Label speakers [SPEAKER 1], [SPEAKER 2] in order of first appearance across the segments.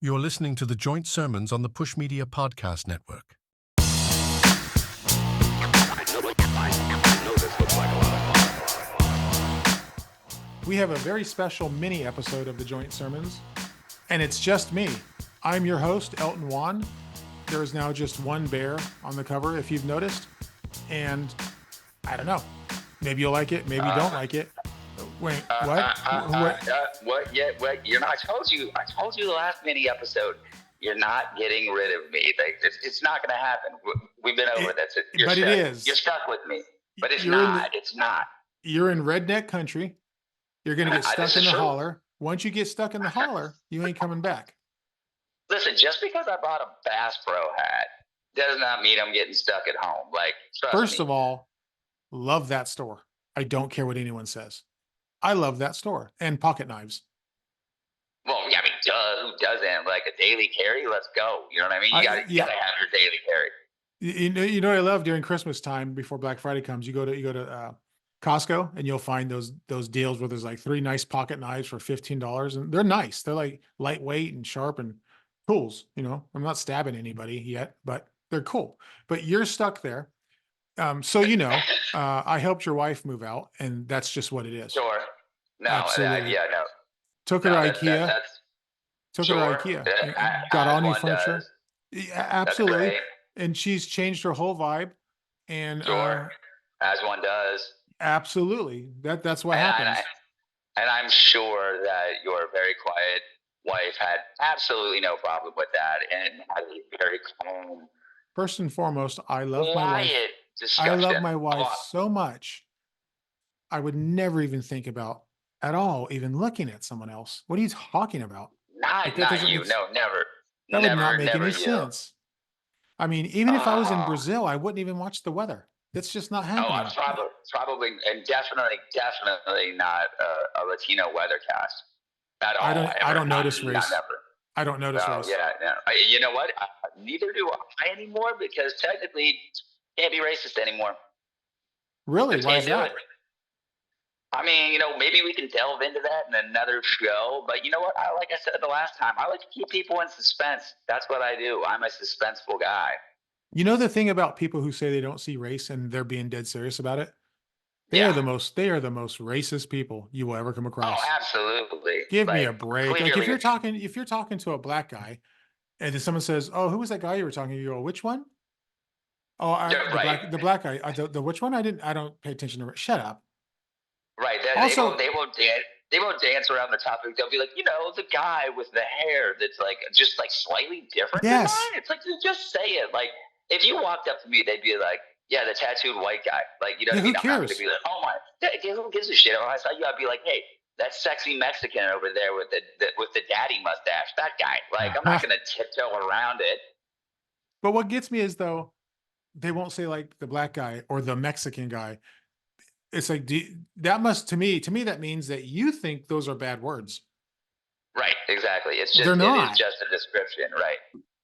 [SPEAKER 1] You're listening to the joint sermons on the Push Media Podcast Network.
[SPEAKER 2] We have a very special mini episode of the joint sermons, and it's just me. I'm your host, Elton Wan. There is now just one bear on the cover, if you've noticed, and I don't know. Maybe you'll like it, maybe you don't like it. Wait, what?
[SPEAKER 3] What? Yeah, what? You're not. I told you the last mini episode. You're not getting rid of me. It's not going to happen. We've been over this.
[SPEAKER 2] But it is.
[SPEAKER 3] You're stuck with me. But it's not.
[SPEAKER 2] You're in redneck country. You're going to get stuck in the holler. Once you get stuck in the holler, you ain't coming back.
[SPEAKER 3] Listen, just because I bought a Bass Pro hat does not mean I'm getting stuck at home. Like,
[SPEAKER 2] First of all, love that store. I don't care what anyone says. I love that store and pocket knives.
[SPEAKER 3] Well, yeah, I mean, who doesn't? Like a daily carry, let's go. You know what I mean? You gotta have your daily carry.
[SPEAKER 2] You know what I love during Christmas time before Black Friday comes? You go to Costco and you'll find those deals where there's like 3 nice pocket knives for $15, and they're nice. They're like lightweight and sharp and tools. You know, I'm not stabbing anybody yet, but they're cool. But you're stuck there. So I helped your wife move out, and that's just what it is.
[SPEAKER 3] Sure. No.
[SPEAKER 2] Absolutely.
[SPEAKER 3] No.
[SPEAKER 2] Took her to IKEA. Took her to IKEA. Got all new furniture. Yeah, absolutely. And she's changed her whole vibe. And
[SPEAKER 3] as one does.
[SPEAKER 2] Absolutely. That's what happens.
[SPEAKER 3] And I'm sure that your very quiet wife had absolutely no problem with that, and had a very calm.
[SPEAKER 2] First and foremost, I love my wife. I love my wife so much. I would never even think about at all even looking at someone else. What are you talking about?
[SPEAKER 3] Not you. No, never.
[SPEAKER 2] That would not make any sense. I mean, even if I was in Brazil, I wouldn't even watch the weather. It's just not happening.
[SPEAKER 3] Oh, probably, and definitely not a Latino weathercast at all.
[SPEAKER 2] I don't notice race. I don't notice race.
[SPEAKER 3] Yeah. You know what? Neither do I anymore, because technically can't be racist anymore.
[SPEAKER 2] Really? Why is that?
[SPEAKER 3] I mean, maybe we can delve into that in another show, but you know what? Like I said the last time, I like to keep people in suspense. That's what I do. I'm a suspenseful guy.
[SPEAKER 2] You know the thing about people who say they don't see race and they're being dead serious about it? They are the most racist people you will ever come across.
[SPEAKER 3] Oh, absolutely.
[SPEAKER 2] Give me a break. Clearly. Like if you're talking to a black guy and then someone says, "Oh, who was that guy you were talking to?" You go, "Which one?" "Oh, the black guy." The which one? I don't pay attention to it. Shut up.
[SPEAKER 3] Right. They won't dance around the topic. They'll be like, the guy with the hair that's like just like slightly different than mine. It's like, you just say it. Like, if you walked up to me, they'd be like, "Yeah, the tattooed white guy." Like, you know what I mean?
[SPEAKER 2] Who cares?
[SPEAKER 3] I'm not gonna be like, "Oh my, who gives a shit?" If I saw you, I'd be like, "Hey, that sexy Mexican over there with the daddy mustache, that guy." Like, I'm not gonna tiptoe around it.
[SPEAKER 2] But what gets me is, though, they won't say like the black guy or the Mexican guy. It's like, that must, to me, that means that you think those are bad words.
[SPEAKER 3] Right, exactly. It is just a description, right?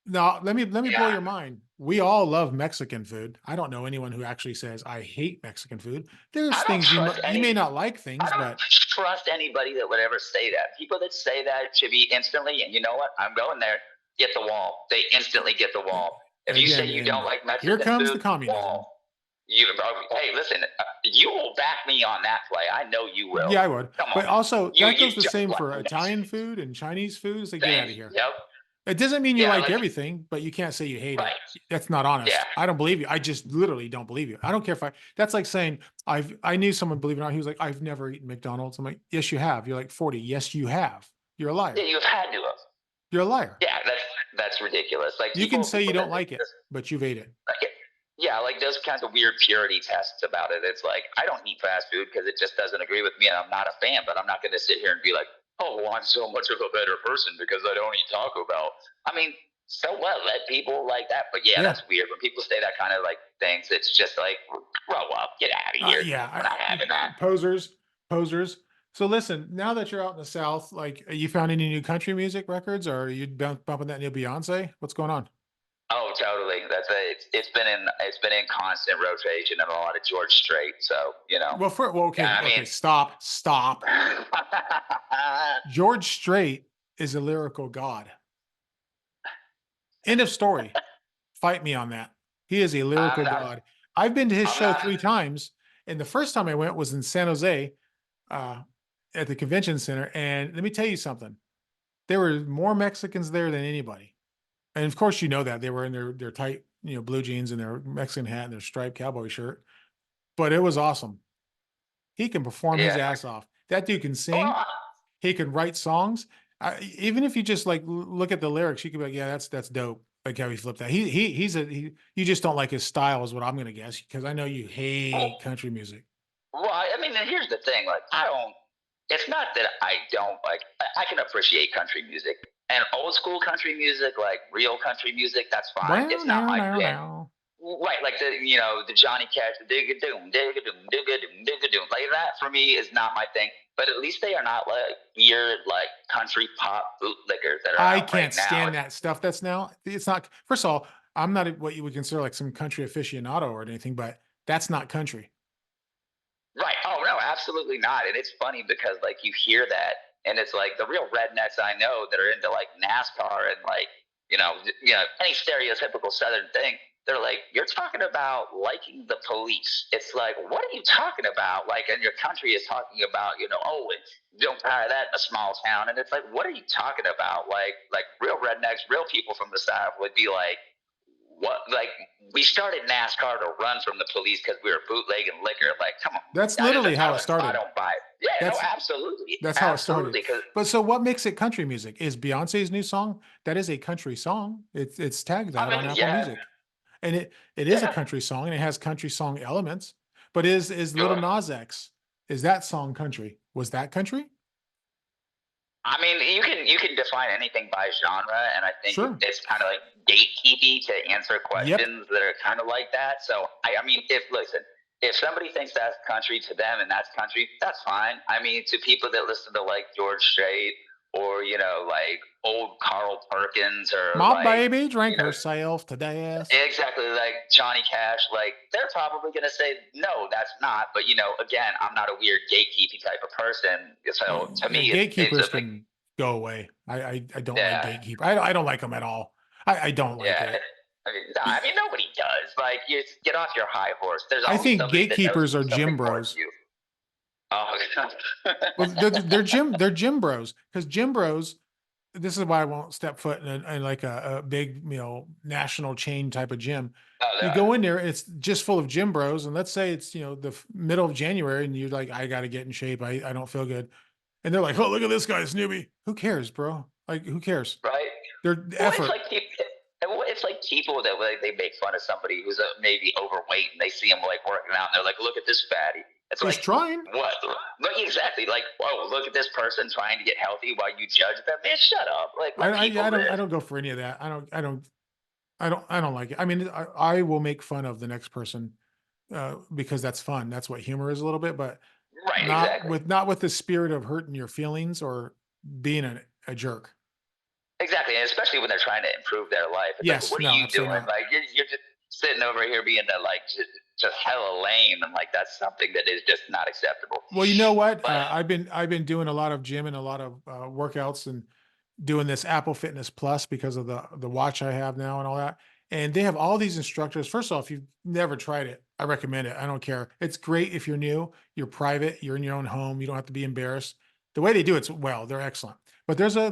[SPEAKER 2] Now, let me blow your mind. We all love Mexican food. I don't know anyone who actually says, "I hate Mexican food." There's things you may not like things, but I don't
[SPEAKER 3] trust anybody that would ever say that. People that say that should be instantly, and you know what? I'm going there. Get the wall. They instantly get the wall. If you say you don't like Mexican food,
[SPEAKER 2] here comes the communism.
[SPEAKER 3] Wall. Hey, listen, you will back me on that play. I know you will.
[SPEAKER 2] Yeah, I would. But also, that goes the same for Italian food and Chinese food. It's like, get out of here.
[SPEAKER 3] Yep.
[SPEAKER 2] It doesn't mean you like everything, but you can't say you hate it. That's not honest.
[SPEAKER 3] Yeah.
[SPEAKER 2] I don't believe you. I just literally don't believe you. I don't care that's like saying, I knew someone, believe it or not, he was like, "I've never eaten McDonald's." I'm like, "Yes, you have." You're like 40. Yes, you have. You're a liar.
[SPEAKER 3] Yeah, you've had to have.
[SPEAKER 2] You're a liar.
[SPEAKER 3] Yeah, that's ridiculous. Like,
[SPEAKER 2] you can say you don't like it, but you've ate it.
[SPEAKER 3] Yeah, like those kinds of weird purity tests about it. It's like, I don't eat fast food because it just doesn't agree with me, and I'm not a fan. But I'm not going to sit here and be like, "Oh, well, I'm so much of a better person because I don't eat Taco Bell." I mean, so what? Let people like that. But yeah, that's weird. When people say that kind of like things, it's just like, grow up, get out of here. We're not having that.
[SPEAKER 2] Posers. So listen, now that you're out in the South, like, you found any new country music records, or are you bumping that new Beyonce? What's going on?
[SPEAKER 3] Oh, totally. It's been in constant rotation and a lot of George Strait. So,
[SPEAKER 2] Okay, stop. George Strait is a lyrical god. End of story. Fight me on that. He is a
[SPEAKER 3] I'm
[SPEAKER 2] lyrical
[SPEAKER 3] not.
[SPEAKER 2] god. I've been to his
[SPEAKER 3] I'm
[SPEAKER 2] show
[SPEAKER 3] not.
[SPEAKER 2] 3 times, and the first time I went was in San Jose, uh, at the convention center, and let me tell you something. There were more Mexicans there than anybody. And of course, you know that. They were in their tight, blue jeans and their Mexican hat and their striped cowboy shirt, but it was awesome. He can perform his
[SPEAKER 3] Yeah.
[SPEAKER 2] ass off. That dude can sing.
[SPEAKER 3] Well,
[SPEAKER 2] He can write songs. Even if you just like look at the lyrics, you could be like, yeah, that's dope. Like how he flipped that. You just don't like his style, is what I'm gonna guess, because I know you hate
[SPEAKER 3] well,
[SPEAKER 2] country music.
[SPEAKER 3] well, I mean, and here's the thing. Like, I don't. It's not that I don't like. I can appreciate country music and old school country music, like real country music. That's fine.
[SPEAKER 2] Wow,
[SPEAKER 3] It's not
[SPEAKER 2] now,
[SPEAKER 3] my
[SPEAKER 2] now,
[SPEAKER 3] thing.
[SPEAKER 2] now.
[SPEAKER 3] Right, like the Johnny Cash, the digga doom, digga doom, digga doom, digga doom. Like that for me is not my thing. But at least they are not like weird like country pop bootlickers that are
[SPEAKER 2] I
[SPEAKER 3] out right
[SPEAKER 2] can't
[SPEAKER 3] now.
[SPEAKER 2] stand that stuff. That's now. It's not. First of all, I'm not what you would consider like some country aficionado or anything, but that's not country.
[SPEAKER 3] Right. Oh no, absolutely not. And it's funny because like you hear that, and it's like the real rednecks I know that are into like NASCAR and like any stereotypical Southern thing. They're like, you're talking about liking the police. It's like, what are you talking about? Like, and your country is talking about, oh, you don't hire that in a small town, and it's like, what are you talking about? Like real rednecks, real people from the South would be like, what? Like, we started NASCAR to run from the police because we were bootlegging liquor. Like, come on,
[SPEAKER 2] That's literally how it
[SPEAKER 3] I
[SPEAKER 2] started.
[SPEAKER 3] don't buy it. Yeah, no,
[SPEAKER 2] That's
[SPEAKER 3] absolutely,
[SPEAKER 2] that's how it started.
[SPEAKER 3] absolutely. Because
[SPEAKER 2] But so what makes it country music? Is Beyonce's new song? That is a country song. It's tagged
[SPEAKER 3] I
[SPEAKER 2] that on
[SPEAKER 3] mean,
[SPEAKER 2] Apple
[SPEAKER 3] yeah,
[SPEAKER 2] Music. And it is a
[SPEAKER 3] yeah,
[SPEAKER 2] country song and it has country song elements. But is Little
[SPEAKER 3] sure.
[SPEAKER 2] Nas X, is that song country? Was that country?
[SPEAKER 3] I mean, you can define anything by genre, and I think
[SPEAKER 2] Sure.
[SPEAKER 3] it's kind of like gatekeepy to answer
[SPEAKER 2] Yep.
[SPEAKER 3] questions that are kind of like that. So I mean, if somebody thinks that's country to them and that's country, that's fine. I mean, to people that listen to like George Strait or like old Carl Perkins or
[SPEAKER 2] My
[SPEAKER 3] like
[SPEAKER 2] baby
[SPEAKER 3] you
[SPEAKER 2] drank
[SPEAKER 3] know
[SPEAKER 2] herself to death.
[SPEAKER 3] exactly like Johnny Cash, like they're probably gonna say no, that's not. But again, I'm not a weird gatekeepy type of person. So to
[SPEAKER 2] Yeah,
[SPEAKER 3] me, it's a
[SPEAKER 2] gatekeepers
[SPEAKER 3] big
[SPEAKER 2] can go away. I don't like
[SPEAKER 3] yeah.
[SPEAKER 2] gatekeeper. I don't like them at all. I don't like
[SPEAKER 3] Yeah,
[SPEAKER 2] it.
[SPEAKER 3] I mean, nobody does. Like, you get off your high horse. There's
[SPEAKER 2] I
[SPEAKER 3] always
[SPEAKER 2] think
[SPEAKER 3] somebody that knows
[SPEAKER 2] gatekeepers are
[SPEAKER 3] something
[SPEAKER 2] gym
[SPEAKER 3] more than
[SPEAKER 2] bros.
[SPEAKER 3] you. Oh,
[SPEAKER 2] Well, they're gym bros, because gym bros. This is why I won't step foot in like a big national chain type of gym.
[SPEAKER 3] oh
[SPEAKER 2] You
[SPEAKER 3] no,
[SPEAKER 2] go in there, it's just full of gym bros, and let's say it's the middle of January, and you're like, I got to get in shape. I don't feel good, and they're like, oh, look at this guy, Snoopy. Who cares, bro? Like, who cares?
[SPEAKER 3] right?
[SPEAKER 2] They're
[SPEAKER 3] Well, it's
[SPEAKER 2] effort.
[SPEAKER 3] like it's like people that like, they make fun of somebody who's maybe overweight, and they see him like working out, and they're like, "Look at this fatty." It's
[SPEAKER 2] He's
[SPEAKER 3] like,
[SPEAKER 2] trying.
[SPEAKER 3] what? Look, exactly. Like, whoa, look at this person trying to get healthy while you judge them. Man, shut up. Like,
[SPEAKER 2] I,
[SPEAKER 3] let
[SPEAKER 2] I
[SPEAKER 3] people
[SPEAKER 2] I don't I
[SPEAKER 3] live.
[SPEAKER 2] don't go for any of that. I don't like it. I mean, I will make fun of the next person, because that's fun. That's what humor is a little bit, but
[SPEAKER 3] Right?
[SPEAKER 2] not
[SPEAKER 3] Exactly.
[SPEAKER 2] with the spirit of hurting your feelings or being a jerk.
[SPEAKER 3] Exactly, and especially when they're trying to improve their life. It's like,
[SPEAKER 2] Yes,
[SPEAKER 3] what are
[SPEAKER 2] no,
[SPEAKER 3] you
[SPEAKER 2] absolutely
[SPEAKER 3] doing?
[SPEAKER 2] not.
[SPEAKER 3] Like, you're just sitting over here being like just hella lame, and like that's something that is just not acceptable.
[SPEAKER 2] Well, you know what?
[SPEAKER 3] But
[SPEAKER 2] I've been doing a lot of gym and a lot of workouts and doing this Apple Fitness Plus because of the watch I have now and all that. And they have all these instructors. First off, if you've never tried it, I recommend it. I don't care. It's great if you're new, you're private, you're in your own home, you don't have to be embarrassed. The way they do it's well, they're excellent. But there's a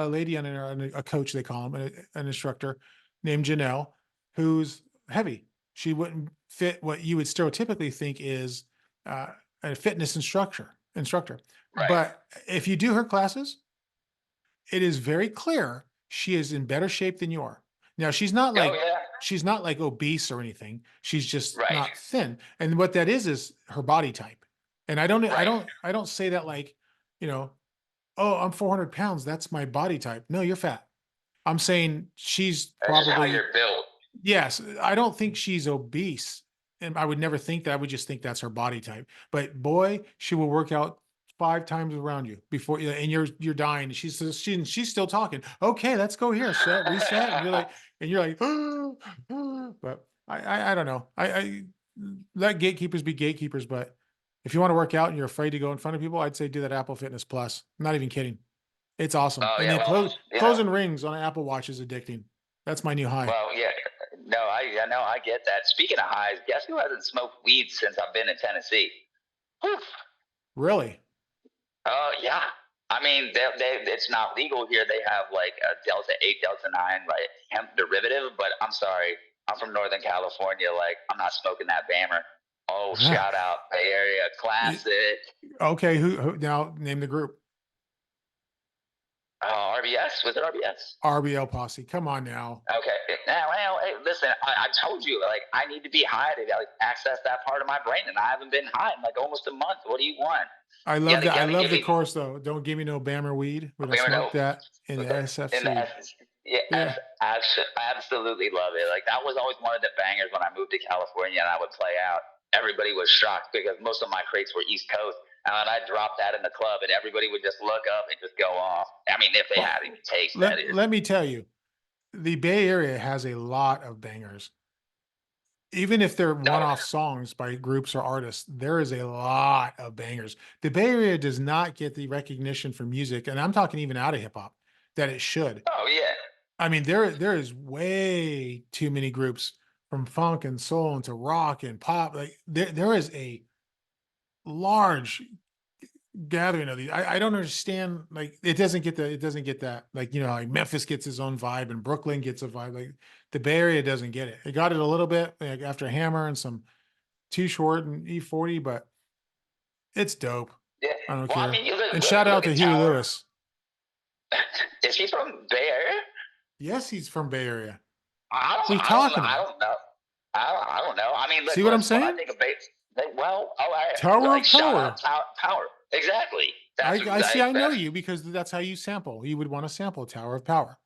[SPEAKER 2] lady on there, a coach they call him, an instructor named Janelle, who's heavy. She wouldn't fit what you would stereotypically think is uh, a fitness instructor.
[SPEAKER 3] right,
[SPEAKER 2] But if you do her classes, it is very clear she is in better shape than you are. Now
[SPEAKER 3] oh yeah,
[SPEAKER 2] she's not like obese or anything. She's just
[SPEAKER 3] right,
[SPEAKER 2] not thin. And what that is her body type. And
[SPEAKER 3] right.
[SPEAKER 2] I don't say that like, you know, oh, I'm 400 pounds. That's my body type. No, you're fat. I'm saying she's
[SPEAKER 3] That's just how
[SPEAKER 2] probably.
[SPEAKER 3] you're built.
[SPEAKER 2] Yes, I don't think she's obese, and I would never think that. I would just think that's her body type. But boy, she will work out 5 times around you before and you're dying. She's still talking. Okay, let's go here. Set, reset, and you're like, but I don't know. I let gatekeepers be gatekeepers, but if you want to work out and you're afraid to go in front of people, I'd say do that Apple Fitness Plus. I'm not even kidding. It's awesome.
[SPEAKER 3] Oh
[SPEAKER 2] And
[SPEAKER 3] yeah,
[SPEAKER 2] then
[SPEAKER 3] well,
[SPEAKER 2] closing rings on an Apple Watch is addicting. That's my new high.
[SPEAKER 3] Well, yeah, no, I get that. Speaking of highs, guess who hasn't smoked weed since I've been in Tennessee? Whew.
[SPEAKER 2] Really?
[SPEAKER 3] Yeah. I mean, it's not legal here. They have like a Delta 8, Delta 9, like hemp derivative, but I'm sorry. I'm from Northern California. Like, I'm not smoking that Bammer. Oh, shout out Bay Area classic.
[SPEAKER 2] Okay, who now name the group?
[SPEAKER 3] RBS? Was it RBS?
[SPEAKER 2] RBL Posse. Come on now.
[SPEAKER 3] Okay. Now, well, hey, listen, I told you, like, I need to be high to like access that part of my brain, and I haven't been high in like almost a month. What do you want?
[SPEAKER 2] I
[SPEAKER 3] You
[SPEAKER 2] love
[SPEAKER 3] gotta,
[SPEAKER 2] that. I
[SPEAKER 3] gotta
[SPEAKER 2] love
[SPEAKER 3] give
[SPEAKER 2] the
[SPEAKER 3] me
[SPEAKER 2] chorus though. Don't give me no Bammer weed. We don't smoke that in the
[SPEAKER 3] in the
[SPEAKER 2] SFC.
[SPEAKER 3] essence. Yeah,
[SPEAKER 2] Yeah.
[SPEAKER 3] I absolutely love it. Like, that was always one of the bangers when I moved to California and I would play out. Everybody was shocked because most of my crates were East Coast. And I dropped that in the club, and everybody would just look up and just go off. I mean, if they
[SPEAKER 2] Well,
[SPEAKER 3] had any taste, that is.
[SPEAKER 2] let me tell you, the Bay Area has a lot of bangers. Even if they're
[SPEAKER 3] No,
[SPEAKER 2] one-off songs by groups or artists, there is a lot of bangers. The Bay Area does not get the recognition for music, and I'm talking even out of hip hop, that it should.
[SPEAKER 3] oh yeah,
[SPEAKER 2] I mean, there is way too many groups from funk and soul into rock and pop. Like there is a large gathering of these. I don't understand. Like it doesn't get that. Like, you know, like Memphis gets his own vibe and Brooklyn gets a vibe. Like the Bay Area doesn't get it. It got it a little bit like after Hammer and some Too Short and E40, but it's dope.
[SPEAKER 3] yeah.
[SPEAKER 2] I don't
[SPEAKER 3] Well, I
[SPEAKER 2] care.
[SPEAKER 3] mean, you look,
[SPEAKER 2] And
[SPEAKER 3] look,
[SPEAKER 2] shout out
[SPEAKER 3] look
[SPEAKER 2] to
[SPEAKER 3] at
[SPEAKER 2] Huey
[SPEAKER 3] Tower.
[SPEAKER 2] Lewis.
[SPEAKER 3] Is he from Bay Area?
[SPEAKER 2] Yes, he's from Bay Area.
[SPEAKER 3] I
[SPEAKER 2] What are you
[SPEAKER 3] don't, I don't,
[SPEAKER 2] talking
[SPEAKER 3] I
[SPEAKER 2] about?
[SPEAKER 3] don't know. I don't know. I mean, look,
[SPEAKER 2] See what I'm
[SPEAKER 3] when I
[SPEAKER 2] saying?
[SPEAKER 3] think of Bay, well, all right,
[SPEAKER 2] Tower
[SPEAKER 3] like
[SPEAKER 2] of
[SPEAKER 3] shout
[SPEAKER 2] Power.
[SPEAKER 3] out Power. Exactly. That's
[SPEAKER 2] I see. I know
[SPEAKER 3] that's.
[SPEAKER 2] you because that's how you sample. You would want to sample Tower of Power.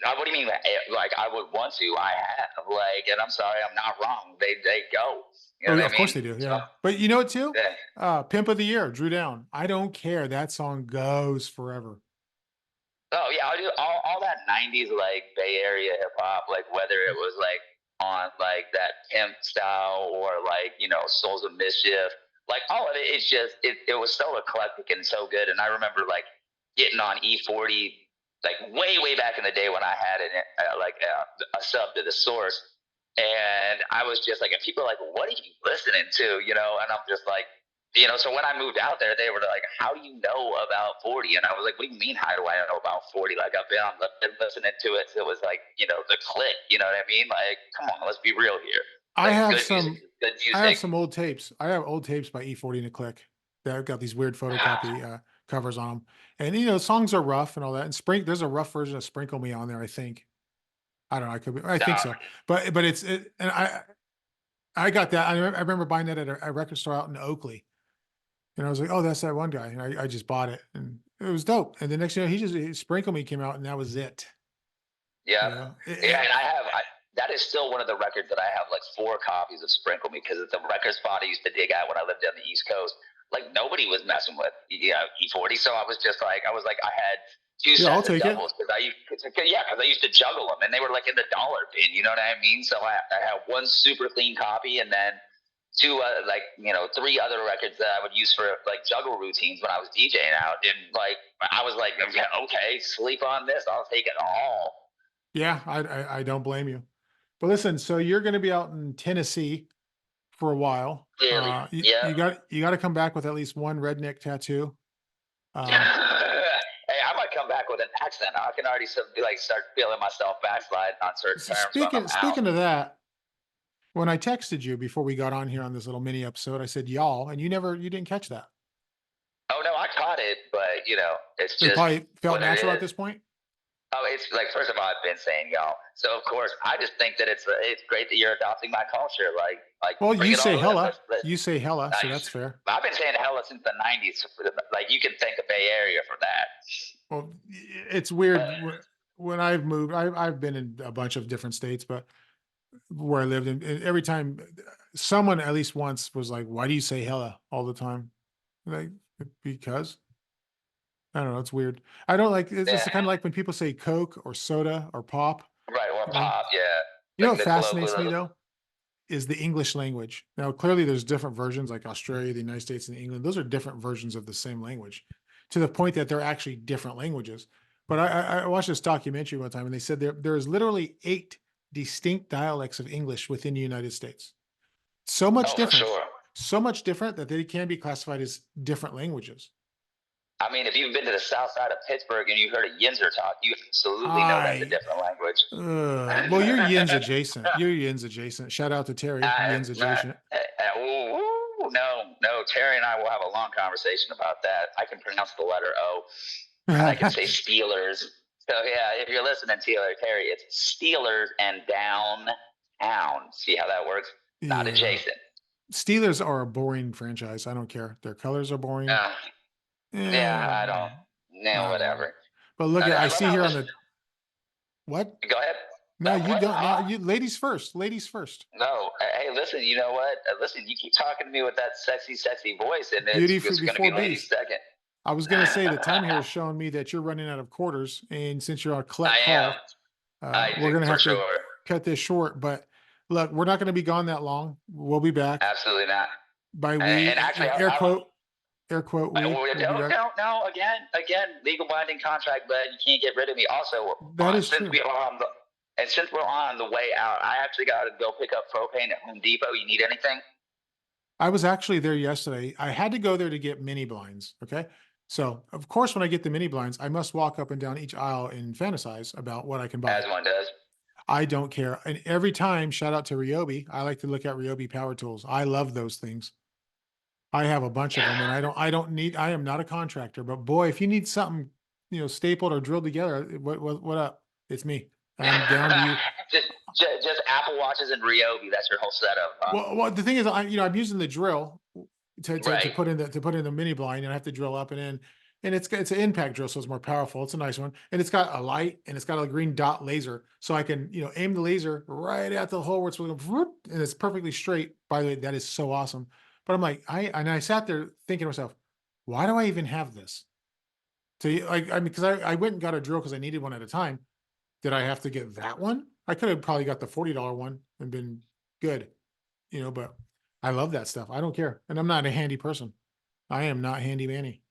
[SPEAKER 3] What do you mean? Like, I would want to. I have. Like, and I'm sorry, I'm not wrong. They go. You know
[SPEAKER 2] Oh,
[SPEAKER 3] what I
[SPEAKER 2] of course
[SPEAKER 3] mean?
[SPEAKER 2] they do.
[SPEAKER 3] So,
[SPEAKER 2] Yeah, but you know what too?
[SPEAKER 3] yeah.
[SPEAKER 2] Pimp of the Year, Drew Down. I don't care. That song goes forever.
[SPEAKER 3] Oh yeah, I do all that '90s like Bay Area hip hop, like whether it was like on like that pimp style or like Souls of Mischief, like all of it. It's just it was so eclectic and so good. And I remember like getting on E40 like way back in the day when I had a sub to the source, and I was just like, and people are like, "What are you listening to?" And I'm just like, so when I moved out there, they were like, "How do you know about 40?" And I was like, "What do you mean? How do I know about 40? Like I've been listening to it. So it was like, the click. You know what I mean? Like, come on, let's be real here.
[SPEAKER 2] I
[SPEAKER 3] Like
[SPEAKER 2] have
[SPEAKER 3] good music,
[SPEAKER 2] some.
[SPEAKER 3] is good
[SPEAKER 2] I have
[SPEAKER 3] music.
[SPEAKER 2] some old tapes. I have old tapes by E40 and a Click that have got these weird photocopy covers on them. And songs are rough and all that. And there's a rough version of Sprinkle Me on there. I think. I don't know. I think
[SPEAKER 3] No,
[SPEAKER 2] so. But and I got that. I remember buying that at a record store out in Oakley. And I was like, oh, that's that one guy. And I just bought it and it was dope. And the next year Sprinkle Me came out and that was it.
[SPEAKER 3] yeah,
[SPEAKER 2] You know,
[SPEAKER 3] yeah, and that is still one of the records that I have like 4 copies of Sprinkle Me because it's a record spot I used to dig at when I lived on the East Coast. Like nobody was messing with E40, so I was like I had two
[SPEAKER 2] yeah, I'll
[SPEAKER 3] sets of
[SPEAKER 2] take it.
[SPEAKER 3] doubles because I used to juggle them and they were like in the dollar bin. You know what I mean? So I had one super clean copy and then two 3 other records that I would use for like juggle routines when I was DJing out. And like I was like, yeah, okay, sleep on this. I'll take it all.
[SPEAKER 2] Yeah, I don't blame you. But listen, so you're going to be out in Tennessee for a while.
[SPEAKER 3] Clearly,
[SPEAKER 2] You,
[SPEAKER 3] yeah.
[SPEAKER 2] you got to come back with at least one redneck tattoo.
[SPEAKER 3] Hey, I might come back with an accent. I can already start feeling myself backsliding on certain terms when I'm out.
[SPEAKER 2] Speaking of that, when I texted you before we got on here on this little mini episode, I said y'all, and you didn't catch that.
[SPEAKER 3] Oh no, I caught it, but it's
[SPEAKER 2] It
[SPEAKER 3] just
[SPEAKER 2] probably felt
[SPEAKER 3] what it
[SPEAKER 2] natural at
[SPEAKER 3] is.
[SPEAKER 2] this point.
[SPEAKER 3] Oh, it's like first of all, I've been saying y'all, so of course I just think that it's great that you're adopting my culture. Like
[SPEAKER 2] Well,
[SPEAKER 3] bring
[SPEAKER 2] you
[SPEAKER 3] it
[SPEAKER 2] say
[SPEAKER 3] all in.
[SPEAKER 2] hella. You say hella, so
[SPEAKER 3] I,
[SPEAKER 2] that's fair.
[SPEAKER 3] I've been saying hella since the '90s. Like you can thank the Bay Area for that.
[SPEAKER 2] Well, it's weird when I've moved. I've been in a bunch of different states, but where I lived, and every time someone at least once was like, "Why do you say hella all the time?" Like because I don't know. It's weird. I don't like. It's
[SPEAKER 3] Yeah,
[SPEAKER 2] kind of like when people say Coke or soda or pop.
[SPEAKER 3] right. Or
[SPEAKER 2] You know.
[SPEAKER 3] pop, yeah.
[SPEAKER 2] You know
[SPEAKER 3] Like
[SPEAKER 2] what
[SPEAKER 3] the
[SPEAKER 2] fascinates me
[SPEAKER 3] colloquial.
[SPEAKER 2] though is the English language. Now, clearly, there's different versions, like Australia, the United States, and England. Those are different versions of the same language, to the point that they're actually different languages. But I watched this documentary one time, and they said there is literally 8 distinct dialects of English within the United States.
[SPEAKER 3] Oh, for sure.
[SPEAKER 2] So much different that they can be classified as different languages.
[SPEAKER 3] I mean, if you've been to the south side of Pittsburgh and you heard a Yinzer talk, you absolutely know that's a
[SPEAKER 2] I
[SPEAKER 3] different language.
[SPEAKER 2] well, you're Yins adjacent. You're Yins adjacent. Shout out to Terry, Yins adjacent.
[SPEAKER 3] No. Terry and I will have a long conversation about that. I can pronounce the letter O, and I can say Steelers. So yeah, if you're listening, Terry, it's Steelers and downtown. See how that works? Not
[SPEAKER 2] Yeah.
[SPEAKER 3] adjacent.
[SPEAKER 2] Steelers are a boring franchise. I don't care. Their colors are boring.
[SPEAKER 3] Yeah, I don't. No, whatever.
[SPEAKER 2] But look, I see here on the what?
[SPEAKER 3] Go ahead.
[SPEAKER 2] No, you don't. No, you ladies first. Ladies first.
[SPEAKER 3] No, hey, listen. You know what? Listen, you keep talking to me with that sexy voice, and
[SPEAKER 2] Beauty
[SPEAKER 3] it's going to be ladies second.
[SPEAKER 2] I was going to say the time here is showing me that you're running out of quarters, and since you're on collect
[SPEAKER 3] call,
[SPEAKER 2] we're going to have to cut this short. But look, we're not going to be gone that long. We'll be back.
[SPEAKER 3] Absolutely not.
[SPEAKER 2] By we, and actually, air quote. We.
[SPEAKER 3] No. Again, legal binding contract, but you can't get rid of me. Also,
[SPEAKER 2] that is true.
[SPEAKER 3] Since we're on the way out, I actually got to go pick up propane at Home Depot. You need anything?
[SPEAKER 2] I was actually there yesterday. I had to go there to get mini blinds. Okay. So, of course, when I get the mini blinds, I must walk up and down each aisle and fantasize about what I can buy.
[SPEAKER 3] As one does.
[SPEAKER 2] I don't care. And every time, shout out to Ryobi, I like to look at Ryobi power tools. I love those things. I have a bunch of them, and I am not a contractor, but boy, if you need something, stapled or drilled together, what up? It's me. I'm down to you.
[SPEAKER 3] just Apple Watches and Ryobi. That's your whole setup. Huh?
[SPEAKER 2] Well, the thing is, I'm using the drill to put in the mini blind, and I have to drill up and in, and it's an impact drill, so it's more powerful. It's a nice one, and it's got a light, and it's got a green dot laser, so I can aim the laser right at the hole where it's going, and it's perfectly straight. By the way, that is so awesome. But I'm like, I sat there thinking to myself, why do I even have this? So because I went and got a drill because I needed one at a time. Did I have to get that one? I could have probably got the $40 one and been good, but I love that stuff. I don't care. And I'm not a handy person. I am not handy manny.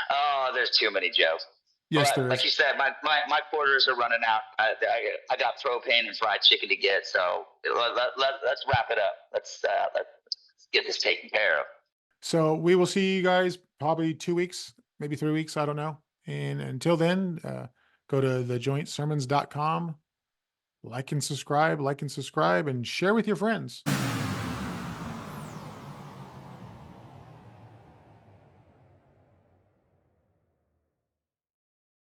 [SPEAKER 3] Oh, there's too many jokes.
[SPEAKER 2] Yes,
[SPEAKER 3] but,
[SPEAKER 2] there is.
[SPEAKER 3] Like you said, my quarters are running out. I got propane and fried chicken to get, so let's wrap it up. Let's get this taken care of.
[SPEAKER 2] So we will see you guys probably 2 weeks, maybe 3 weeks. I don't know. And until then, go to thejointsermons.com, like and subscribe, and share with your friends.